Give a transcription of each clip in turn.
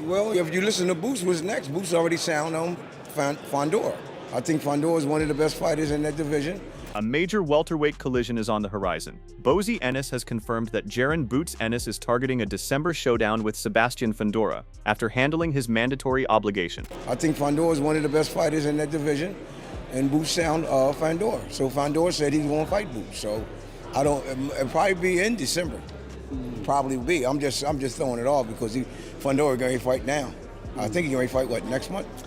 Well, if you listen to Boots, what's next? Boots already sound on Fundora. I think Fundora is one of the best fighters in that division. A major welterweight collision is on the horizon. Bozy Ennis has confirmed that Jaron Boots Ennis is targeting a December showdown with Sebastian Fundora after handling his mandatory obligation. I think Fundora is one of the best fighters in that division, and Boots sound Fundora. So Fundora said he's going to fight Boots. So it'll probably be in December. Probably be. I'm just throwing it off because Fundora going to fight now. I think he's going to fight, what,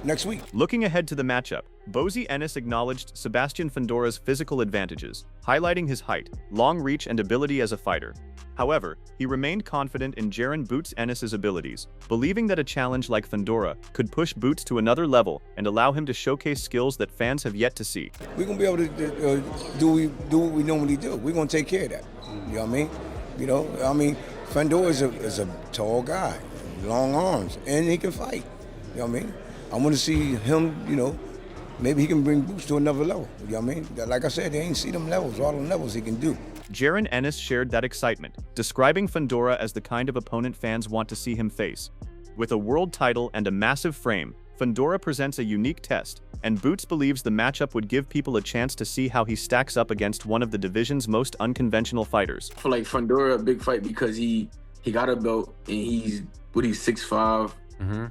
next week? Looking ahead to the matchup, Bozy Ennis acknowledged Sebastian Fundora's physical advantages, highlighting his height, long reach, and ability as a fighter. However, he remained confident in Jaron Boots Ennis's abilities, believing that a challenge like Fundora could push Boots to another level and allow him to showcase skills that fans have yet to see. We're going to be able to do what we normally do. We're going to take care of that. You know what I mean? Fundora is a tall guy, long arms, and he can fight. You know what I mean? I want to see him, maybe he can bring Boots to another level. You know what I mean? Like I said, they ain't see them levels, all the levels he can do. Jaron Ennis shared that excitement, describing Fundora as the kind of opponent fans want to see him face. With a world title and a massive frame, Fundora presents a unique test, and Boots believes the matchup would give people a chance to see how he stacks up against one of the division's most unconventional fighters. I feel like Fundora a big fight because he got a belt and he's 6'5"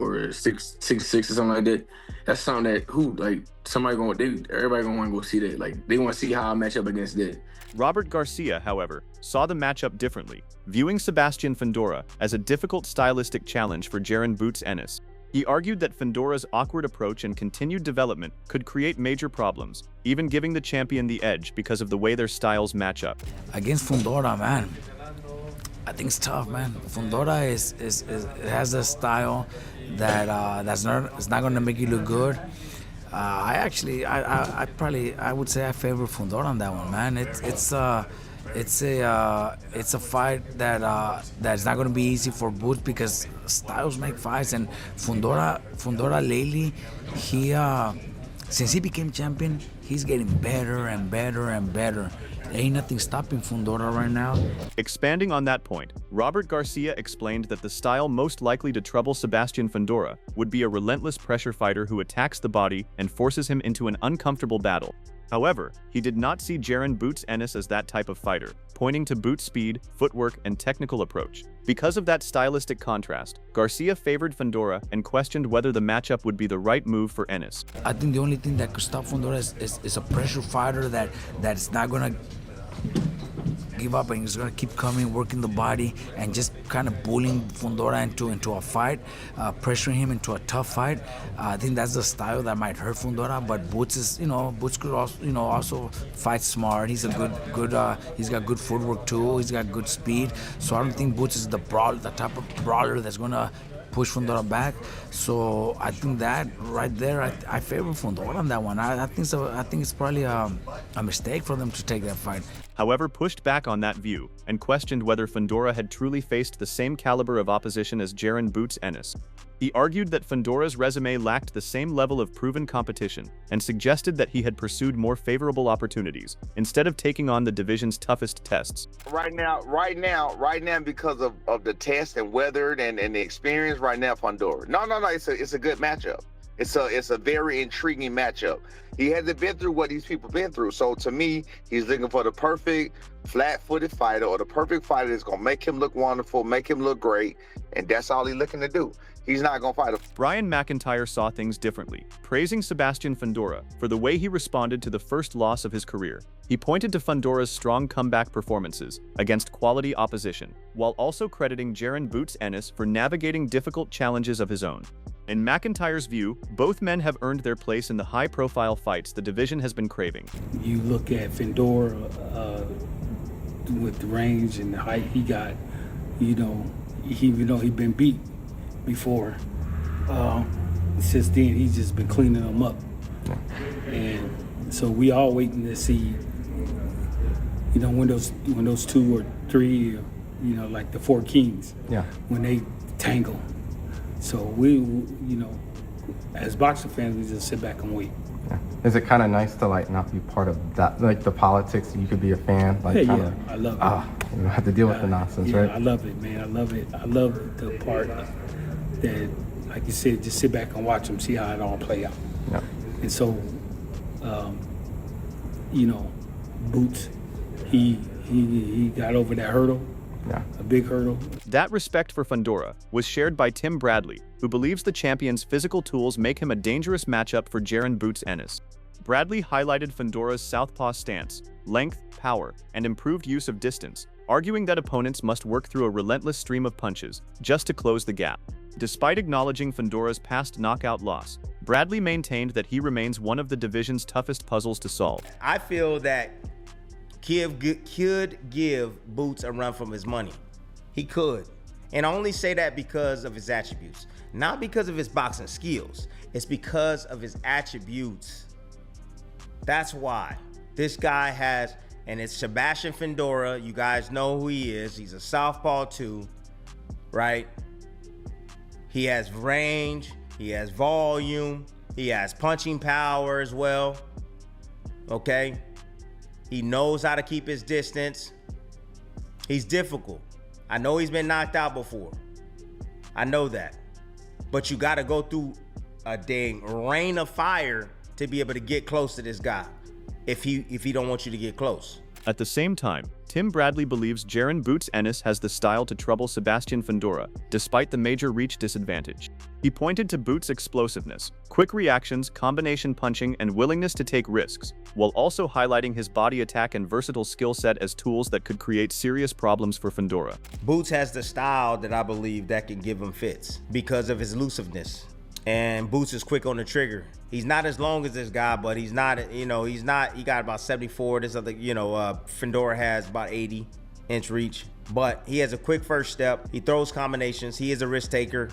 or 6'6" or something like that. That's something that everybody gonna want to go see that. Like they want to see how I match up against that. Robert Garcia, however, saw the matchup differently, viewing Sebastian Fundora as a difficult stylistic challenge for Jaron Boots Ennis. He argued that Fundora's awkward approach and continued development could create major problems, even giving the champion the edge because of the way their styles match up. Against Fundora, man, I think it's tough, man. Fundora has a style that it's not going to make you look good. I would say I favor Fundora on that one, man. It's a fight that's not going to be easy for Boots because styles make fights, and Fundora lately, since he became champion, he's getting better and better and better. Ain't nothing stopping Fundora right now. Expanding on that point, Robert Garcia explained that the style most likely to trouble Sebastian Fundora would be a relentless pressure fighter who attacks the body and forces him into an uncomfortable battle. However, he did not see Jaron Boots Ennis as that type of fighter, pointing to Boots' speed, footwork, and technical approach. Because of that stylistic contrast, Garcia favored Fundora and questioned whether the matchup would be the right move for Ennis. I think the only thing that could stop Fundora is a pressure fighter that's not gonna give up and he's gonna keep coming, working the body, and just kind of bullying Fundora into a fight, pressuring him into a tough fight. I think that's the style that might hurt Fundora. But Boots could also fight smart. He's he's got good footwork too. He's got good speed. So I don't think Boots is the type of brawler that's gonna push Fundora back. So I think that right there, I favor Fundora on that one. I think so. I think it's probably a mistake for them to take that fight. However, pushed back on that view and questioned whether Fundora had truly faced the same caliber of opposition as Jaron Boots Ennis. He argued that Fundora's resume lacked the same level of proven competition and suggested that he had pursued more favorable opportunities instead of taking on the division's toughest tests. Right now, because of the test and weathered and the experience, right now, Fundora. No, it's a good matchup. It's a very intriguing matchup. He hasn't been through what these people been through. So to me, he's looking for the perfect flat-footed fighter, or the perfect fighter that's gonna make him look wonderful, make him look great, and that's all he's looking to do. He's not gonna fight a... Brian McIntyre saw things differently, praising Sebastian Fundora for the way he responded to the first loss of his career. He pointed to Fundora's strong comeback performances against quality opposition, while also crediting Jaron Boots Ennis for navigating difficult challenges of his own. In McIntyre's view, both men have earned their place in the high-profile fights the division has been craving. You look at Fundora with the range and the height he got, even though he'd been beat before, since then he's just been cleaning them up. And so we all waiting to see, when those two or three, like the four kings, when they tangle. So we, as boxing fans, we just sit back and wait. Yeah. Is it kind of nice to not be part of that, like the politics? You could be a fan, I love it. You don't have to deal with the nonsense, right? I love it, man. I love it. I love the part that like you said, just sit back and watch them, see how it all play out. Yeah. And so, you know, Boots, he got over that hurdle, a big hurdle. That respect for Fundora was shared by Tim Bradley, who believes the champion's physical tools make him a dangerous matchup for Jaron Boots Ennis. Bradley highlighted Fundora's southpaw stance, length, power, and improved use of distance, arguing that opponents must work through a relentless stream of punches just to close the gap. Despite acknowledging Fundora's past knockout loss, Bradley maintained that he remains one of the division's toughest puzzles to solve. I feel that Kiev could give Boots a run from his money. He could. And I only say that because of his attributes. Not because of his boxing skills. It's because of his attributes. That's why. This guy has, and it's Sebastian Fundora. You guys know who he is. He's a southpaw too, right? He has range, he has volume, he has punching power as well, okay? He knows how to keep his distance. He's difficult. I know he's been knocked out before. I know that. But you gotta go through a dang rain of fire to be able to get close to this guy if he don't want you to get close. At the same time, Tim Bradley believes Jaron Boots Ennis has the style to trouble Sebastian Fundora, despite the major reach disadvantage. He pointed to Boots' explosiveness, quick reactions, combination punching, and willingness to take risks, while also highlighting his body attack and versatile skill set as tools that could create serious problems for Fundora. Boots has the style that I believe that can give him fits because of his elusiveness. And Boots is quick on the trigger. He's not as long as this guy, but he's not, you know, he got about 74. This other, you know, Fundora has about 80-inch reach. But he has a quick first step. He throws combinations. He is a risk taker.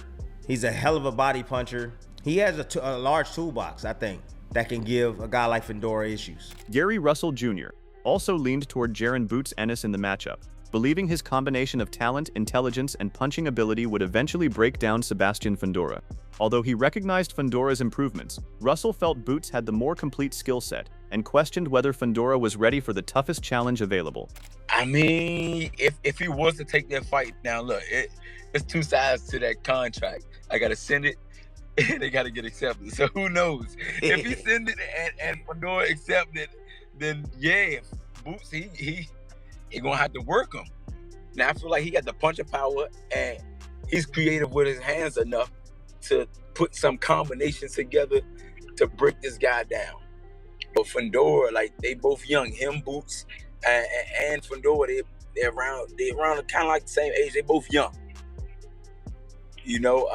He's a hell of a body puncher. He has a large toolbox, I think, that can give a guy like Fundora issues. Gary Russell Jr. also leaned toward Jaron Boots Ennis in the matchup, believing his combination of talent, intelligence, and punching ability would eventually break down Sebastian Fundora. Although he recognized Fundora's improvements, Russell felt Boots had the more complete skill set and questioned whether Fundora was ready for the toughest challenge available. I mean, if he was to take that fight, now look, it's two sides to that contract. I gotta send it, and they gotta get accepted. So who knows? If he send it and Fundora accept it, then yeah, Boots he gonna have to work him. Now I feel like he got the punching power and he's creative with his hands enough to put some combinations together to break this guy down. But Fundora, like, they both young. Him, Boots, and Fundora, they're around kind of like the same age. They both young. You know,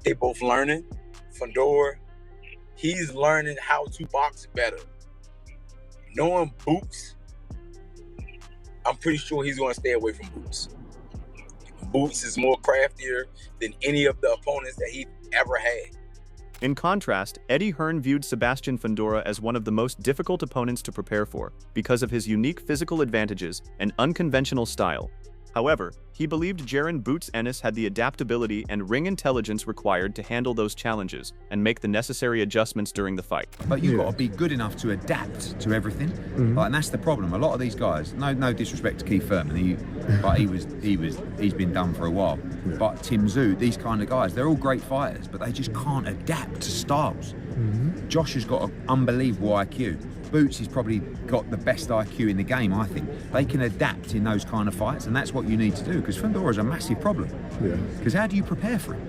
they both learning. Fundora, he's learning how to box better. Knowing Boots, I'm pretty sure he's going to stay away from Boots. Boots is more craftier than any of the opponents that he ever had. In contrast, Eddie Hearn viewed Sebastian Fundora as one of the most difficult opponents to prepare for because of his unique physical advantages and unconventional style. However, he believed Jaron Boots Ennis had the adaptability and ring intelligence required to handle those challenges and make the necessary adjustments during the fight. But you've got to be good enough to adapt to everything, and that's the problem. A lot of these guys, no disrespect to Keith Thurman, but he's been done for a while. But Tim Tszyu, these kind of guys, they're all great fighters, but they just can't adapt to styles. Josh has got an unbelievable IQ. Boots has probably got the best IQ in the game, I think. They can adapt in those kind of fights, and that's what you need to do, because Fundora is a massive problem. Because how do you prepare for it?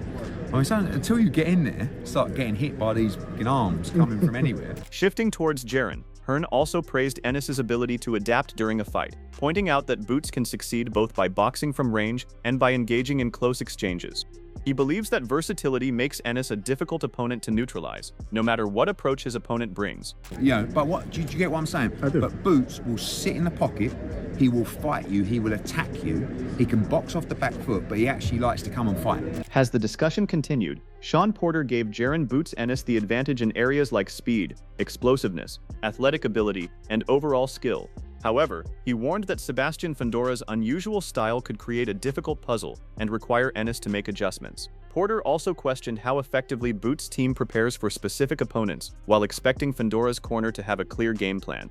I mean, so until you get in there, start getting hit by these arms coming from anywhere. Shifting towards Jaron, Hearn also praised Ennis's ability to adapt during a fight, pointing out that Boots can succeed both by boxing from range and by engaging in close exchanges. He believes that versatility makes Ennis a difficult opponent to neutralize, no matter what approach his opponent brings. Yeah, but what do you get what I'm saying? I do. But Boots will sit in the pocket, he will fight you, he will attack you, he can box off the back foot, but he actually likes to come and fight. As the discussion continued, Sean Porter gave Jaron Boots Ennis the advantage in areas like speed, explosiveness, athletic ability, and overall skill. However, he warned that Sebastian Fundora's unusual style could create a difficult puzzle and require Ennis to make adjustments. Porter also questioned how effectively Boots' team prepares for specific opponents, while expecting Fundora's corner to have a clear game plan.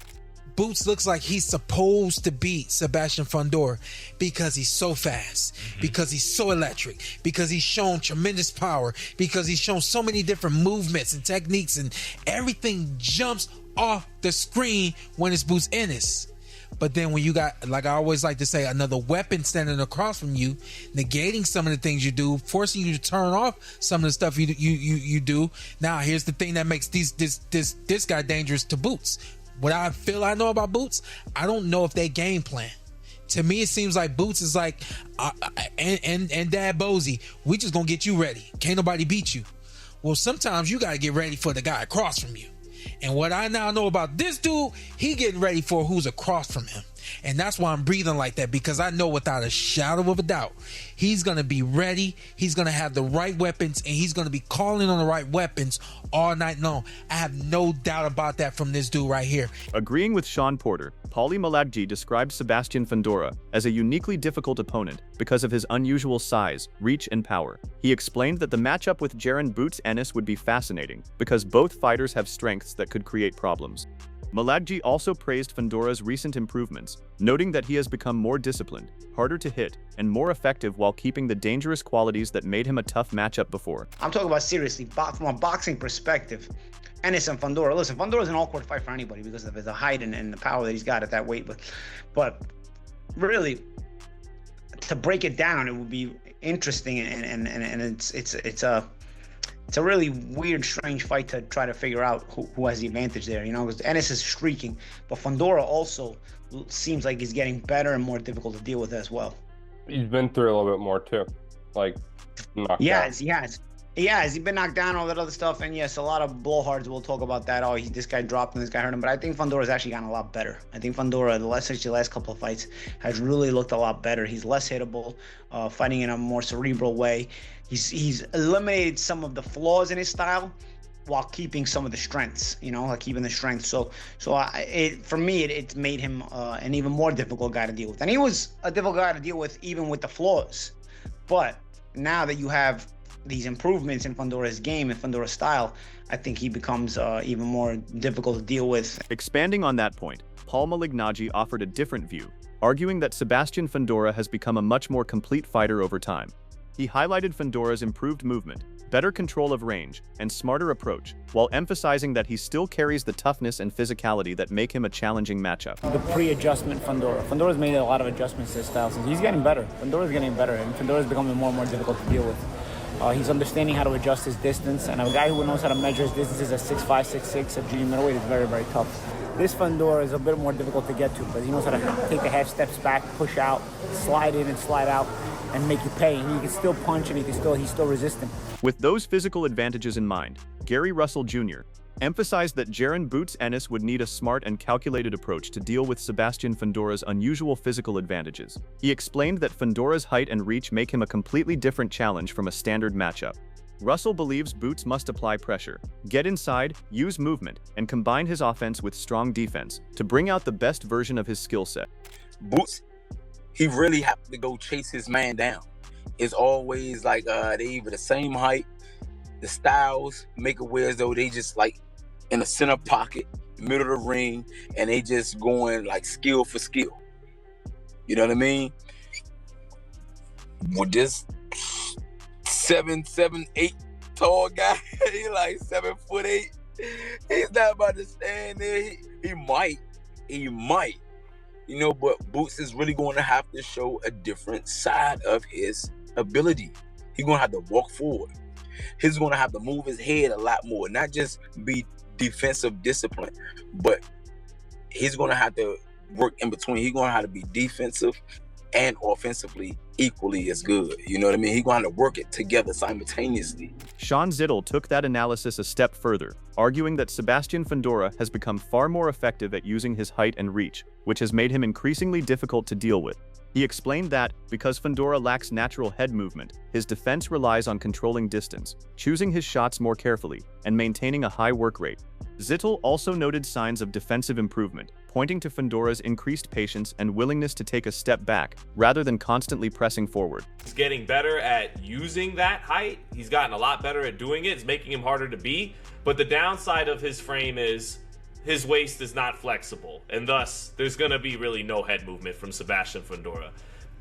Boots looks like he's supposed to beat Sebastian Fundora because he's so fast, because he's so electric, because he's shown tremendous power, because he's shown so many different movements and techniques, and everything jumps off the screen when it's Boots Ennis. But then when you got, like I always like to say, another weapon standing across from you, negating some of the things you do, forcing you to turn off some of the stuff you do. Now here's the thing that makes this guy dangerous to Boots. What I feel I know about Boots, I don't know if they game plan. To me, it seems like Boots is like, and Dad Bozy, we just gonna get you ready. Can't nobody beat you. Well, sometimes you gotta get ready for the guy across from you. And what I now know about this dude, he getting ready for who's across from him. And that's why I'm breathing like that, because I know without a shadow of a doubt, he's going to be ready. He's going to have the right weapons, and he's going to be calling on the right weapons all night long. I have no doubt about that from this dude right here. Agreeing with Sean Porter, Paulie Malagji described Sebastian Fundora as a uniquely difficult opponent because of his unusual size, reach, and power. He explained that the matchup with Jaron Boots Ennis would be fascinating because both fighters have strengths that could create problems. Malagji also praised Fundora's recent improvements, noting that he has become more disciplined, harder to hit, and more effective while keeping the dangerous qualities that made him a tough matchup before. I'm talking about seriously, from a boxing perspective. Ennis and Fundora. Listen, Fundora's an awkward fight for anybody because of the height and the power that he's got at that weight. But really, to break it down, it would be interesting, and it's a really weird, strange fight to try to figure out who has the advantage there, you know, because Ennis is streaking, but Fundora also seems like he's getting better and more difficult to deal with as well. He's been through a little bit more too, like knocked out. He has. He's been knocked down, all that other stuff, and yes, a lot of blowhards will talk about that. Oh, this guy dropped and this guy hurt him, but I think Fundora's actually gotten a lot better. I think Fundora, the last couple of fights, has really looked a lot better. He's less hittable, fighting in a more cerebral way. He's eliminated some of the flaws in his style while keeping some of the strengths, you know, like keeping the strength. So for me, it's made him an even more difficult guy to deal with. And he was a difficult guy to deal with even with the flaws. But now that you have these improvements in Fundora's game and Fundora's style, I think he becomes even more difficult to deal with. Expanding on that point, Paul Malignaggi offered a different view, arguing that Sebastian Fundora has become a much more complete fighter over time. He highlighted Fundora's improved movement, better control of range, and smarter approach, while emphasizing that he still carries the toughness and physicality that make him a challenging matchup. The pre-adjustment Fundora. Fundora's made a lot of adjustments to his style, so he's getting better. Fundora's getting better, and Fundora's becoming more and more difficult to deal with. He's understanding how to adjust his distance, and a guy who knows how to measure his distances at 6'5", 6'6", at junior middleweight is very, very tough. This Fundora is a bit more difficult to get to, but he knows how to take the half steps back, push out, slide in and slide out, and make you pay. And he can still punch, and he's still resistant. With those physical advantages in mind, Gary Russell Jr. emphasized that Jaron Boots Ennis would need a smart and calculated approach to deal with Sebastian Fundora's unusual physical advantages. He explained that Fundora's height and reach make him a completely different challenge from a standard matchup. Russell believes Boots must apply pressure, get inside, use movement, and combine his offense with strong defense to bring out the best version of his skill set. Boots, he really have to go chase his man down. It's always like they either the same height, the styles make it where as though they just like in the center pocket, middle of the ring, and they just going like skill for skill. You know what I mean? With this 7'8" tall guy, he like 7'8". He's not about to stand there. He might, you know, but Boots is really going to have to show a different side of his ability. He's going to have to walk forward. He's going to have to move his head a lot more, not just be defensive discipline, but he's going to have to work in between. He's going to have to be defensive and offensively equally as good. You know what I mean? He's going to work it together simultaneously. Sean Zittel took that analysis a step further, arguing that Sebastian Fundora has become far more effective at using his height and reach, which has made him increasingly difficult to deal with. He explained that, because Fundora lacks natural head movement, his defense relies on controlling distance, choosing his shots more carefully, and maintaining a high work rate. Zittel also noted signs of defensive improvement, pointing to Fundora's increased patience and willingness to take a step back, rather than constantly pressing forward. He's getting better at using that height. He's gotten a lot better at doing it. It's making him harder to beat. But the downside of his frame is his waist is not flexible, and thus there's going to be really no head movement from Sebastian Fundora.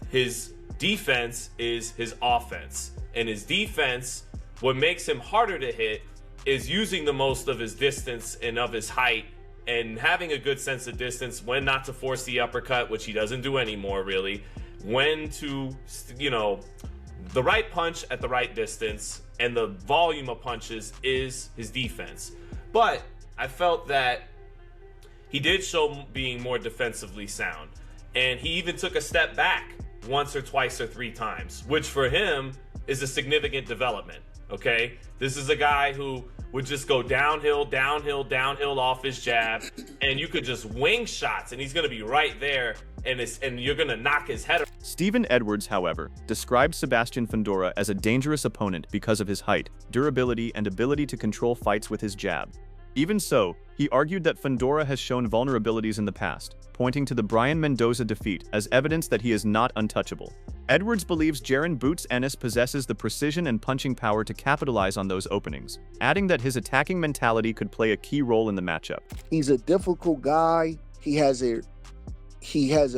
His defense is his offense, and his defense, what makes him harder to hit, is using the most of his distance and of his height, and having a good sense of distance, when not to force the uppercut, which he doesn't do anymore really, when to, you know, the right punch at the right distance, and the volume of punches is his defense. But I felt that he did show being more defensively sound, and he even took a step back once or twice or three times, which for him is a significant development. Okay, this is a guy who would just go downhill, downhill, downhill off his jab, and you could just wing shots, and he's going to be right there, and you're going to knock his head. Stephen Edwards, however, described Sebastian Fundora as a dangerous opponent because of his height, durability, and ability to control fights with his jab. Even so, he argued that Fundora has shown vulnerabilities in the past, pointing to the Brian Mendoza defeat as evidence that he is not untouchable. Edwards believes Jaron Boots Ennis possesses the precision and punching power to capitalize on those openings, adding that his attacking mentality could play a key role in the matchup. He's a difficult guy. He has a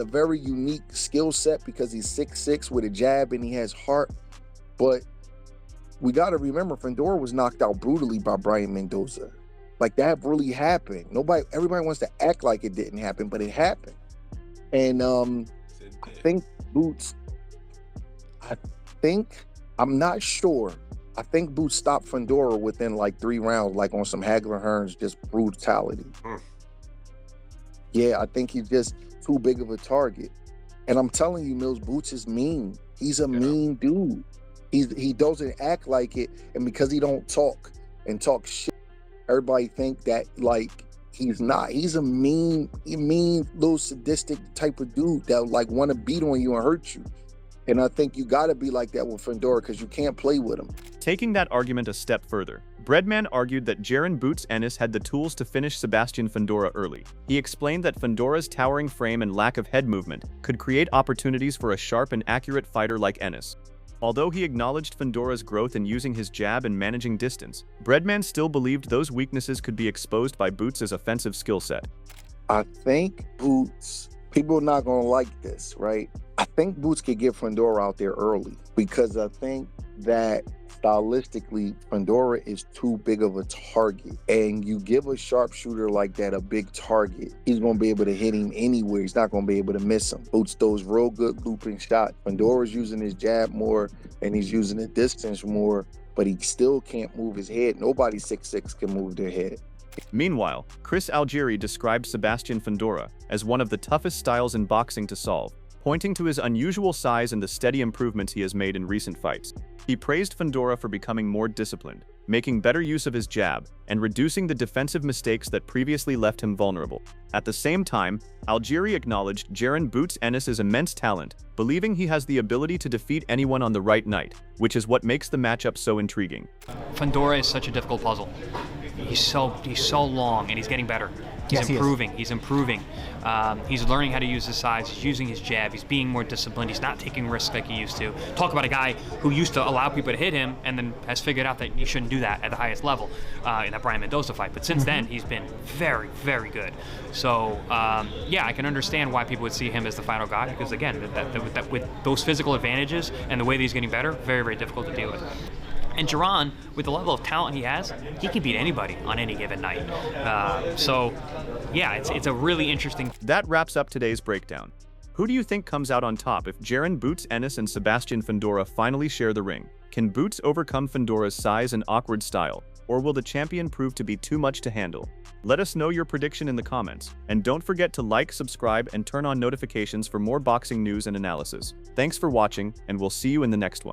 very unique skill set because he's 6'6" with a jab and he has heart. But we got to remember, Fundora was knocked out brutally by Brian Mendoza. Like, that really happened. Everybody wants to act like it didn't happen, but it happened. And I think Boots, I'm not sure. I think Boots stopped Fundora within like 3 rounds, like on some Hagler Hearns, just brutality. Yeah, I think he's just too big of a target. And I'm telling you, Mills, Boots is mean. He's a mean dude. He doesn't act like it, and because he don't talk shit, everybody think that like he's not. He's a mean little sadistic type of dude that like want to beat on you and hurt you. And I think you got to be like that with Fundora because you can't play with him. Taking that argument a step further, Breadman argued that Jaron Boots Ennis had the tools to finish Sebastian Fundora early. He explained that Fundora's towering frame and lack of head movement could create opportunities for a sharp and accurate fighter like Ennis. Although he acknowledged Fundora's growth in using his jab and managing distance, Breadman still believed those weaknesses could be exposed by Boots' offensive skill set. I think Boots, people are not going to like this, right? I think Boots could get Fundora out there early because I think that stylistically, Fundora is too big of a target. And you give a sharpshooter like that a big target, he's going to be able to hit him anywhere. He's not going to be able to miss him. Boots throws real good looping shots. Fundora's using his jab more and he's using the distance more, but he still can't move his head. Nobody 6'6" can move their head. Meanwhile, Chris Algieri described Sebastian Fundora as one of the toughest styles in boxing to solve, pointing to his unusual size and the steady improvements he has made in recent fights. He praised Fundora for becoming more disciplined, making better use of his jab, and reducing the defensive mistakes that previously left him vulnerable. At the same time, Algieri acknowledged Jaron Boots Ennis' immense talent, believing he has the ability to defeat anyone on the right night, which is what makes the matchup so intriguing. Fundora is such a difficult puzzle. He's so long, and he's getting better. He's improving. He's learning how to use his size. He's using his jab. He's being more disciplined. He's not taking risks like he used to. Talk about a guy who used to allow people to hit him and then has figured out that you shouldn't do that at the highest level in that Brian Mendoza fight. But since then, he's been very, very good. So, yeah, I can understand why people would see him as the final guy because, again, with those physical advantages and the way that he's getting better, very, very difficult to deal with. And Jaron, with the level of talent he has, he can beat anybody on any given night. So, yeah, it's a really interesting... That wraps up today's breakdown. Who do you think comes out on top if Jaron Boots Ennis and Sebastian Fundora finally share the ring? Can Boots overcome Fundora's size and awkward style? Or will the champion prove to be too much to handle? Let us know your prediction in the comments. And don't forget to like, subscribe, and turn on notifications for more boxing news and analysis. Thanks for watching, and we'll see you in the next one.